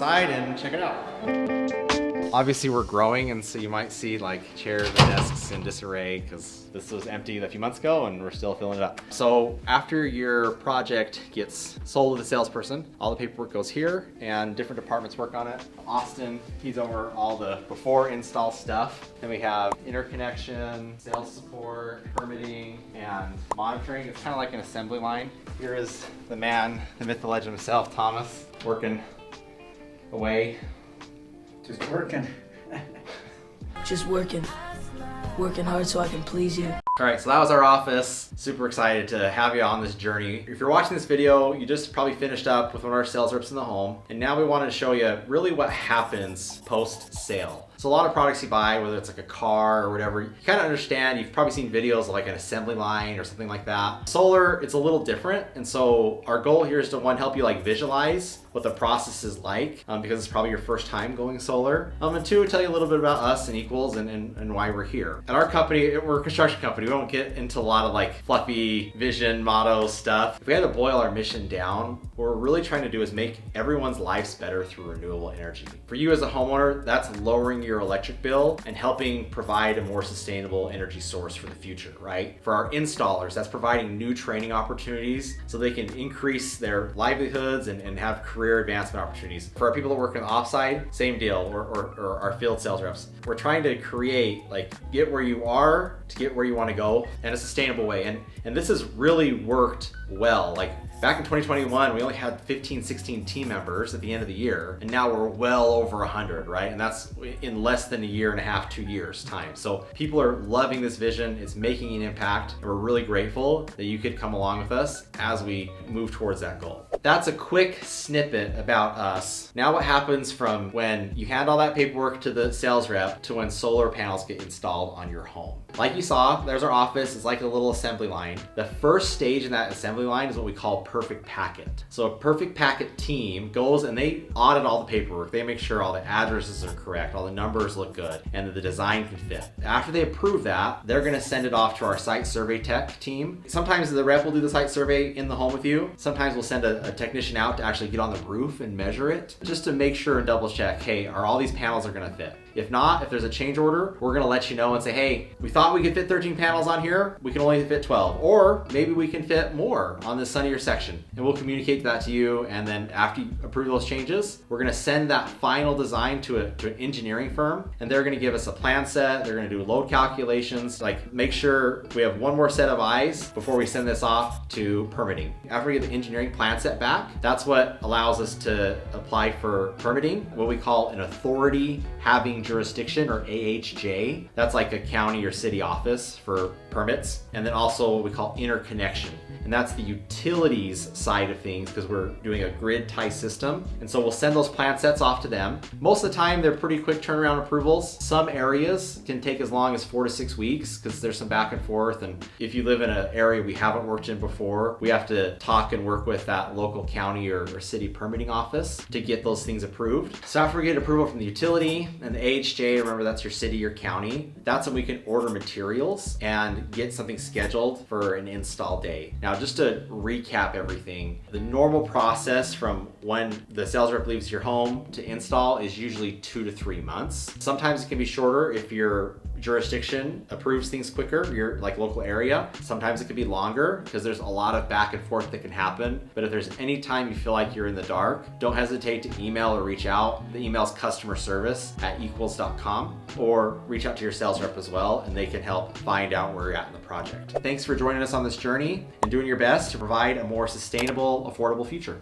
outside and check it out. Obviously we're growing, and so you might see like chairs and desks in disarray because this was empty a few months ago and we're still filling it up. So after your project gets sold to the salesperson, all the paperwork goes here and different departments work on it. Austin, he's over all the before install stuff. Then we have interconnection, sales support, permitting, and monitoring. It's kind of like an assembly line. Here is the man, the myth, the legend himself, Thomas, working away. Just working. Just working hard so I can please you. All right, so that was our office. Super excited to have you on this journey. If you're watching this video, you just probably finished up with one of our sales reps in the home. And now we wanted to show you really what happens post-sale. So a lot of products you buy, whether it's like a car or whatever, you kind of understand, you've probably seen videos of like an assembly line or something like that. Solar, it's a little different. And so our goal here is to, one, help you like visualize what the process is like, because it's probably your first time going solar. And two, tell you a little bit about us and eEquals and why we're here. At our company, we're a construction company. We don't get into a lot of like fluffy vision, motto stuff. If we had to boil our mission down, what we're really trying to do is make everyone's lives better through renewable energy. For you as a homeowner, that's lowering your electric bill and helping provide a more sustainable energy source for the future, right? For our installers, that's providing new training opportunities so they can increase their livelihoods and have career advancement opportunities. For our people that work in the offsite, same deal, or our field sales reps. We're trying to create, like, get where you are to get where you want to go in a sustainable way. And this has really worked well. Like, back in 2021, we only had 15, 16 team members at the end of the year, and now we're well over 100, right? And that's in less than a year and a half, 2 years time. So people are loving this vision, it's making an impact, and we're really grateful that you could come along with us as we move towards that goal. That's a quick snippet about us. Now what happens from when you hand all that paperwork to the sales rep to when solar panels get installed on your home. Like you saw, there's our office, it's like a little assembly line. The first stage in that assembly line is what we call perfect packet. So a perfect packet team goes and they audit all the paperwork. They make sure all the addresses are correct, all the numbers look good, and that the design can fit. After they approve that, they're gonna send it off to our site survey tech team. Sometimes the rep will do the site survey in the home with you. Sometimes we'll send a technician out to actually get on the roof and measure it, just to make sure and double check, hey, are all these panels are gonna fit? If not, if there's a change order, we're gonna let you know and say, hey, we thought we could fit 13 panels on here, we can only fit 12. Or maybe we can fit more on this sunnier section. And we'll communicate that to you, and then after you approve those changes, we're gonna send that final design to an engineering firm, and they're gonna give us a plan set, they're gonna do load calculations, like make sure we have one more set of eyes before we send this off to permitting. After we get the engineering plan set back, that's what allows us to apply for permitting, what we call an authority having jurisdiction, or AHJ. That's like a county or city office for permits. And then also what we call interconnection. And that's the utilities side of things, because we're doing a grid tie system. And so we'll send those plan sets off to them. Most of the time, they're pretty quick turnaround approvals. Some areas can take as long as 4 to 6 weeks because there's some back and forth. And if you live in an area we haven't worked in before, we have to talk and work with that local county or city permitting office to get those things approved. So after we get approval from the utility and the AHJ, remember that's your city or county, that's when we can order materials and get something scheduled for an install day. Now, just to recap everything, the normal process from when the sales rep leaves your home to install is usually 2 to 3 months. Sometimes it can be shorter if your jurisdiction approves things quicker, your like local area. Sometimes it could be longer because there's a lot of back and forth that can happen. But if there's any time you feel like you're in the dark, don't hesitate to email or reach out. The email's customerservice@equals.com, or reach out to your sales rep as well, and they can help find out where you're at in the project. Thanks for joining us on this journey and doing your best to provide a more sustainable, affordable future.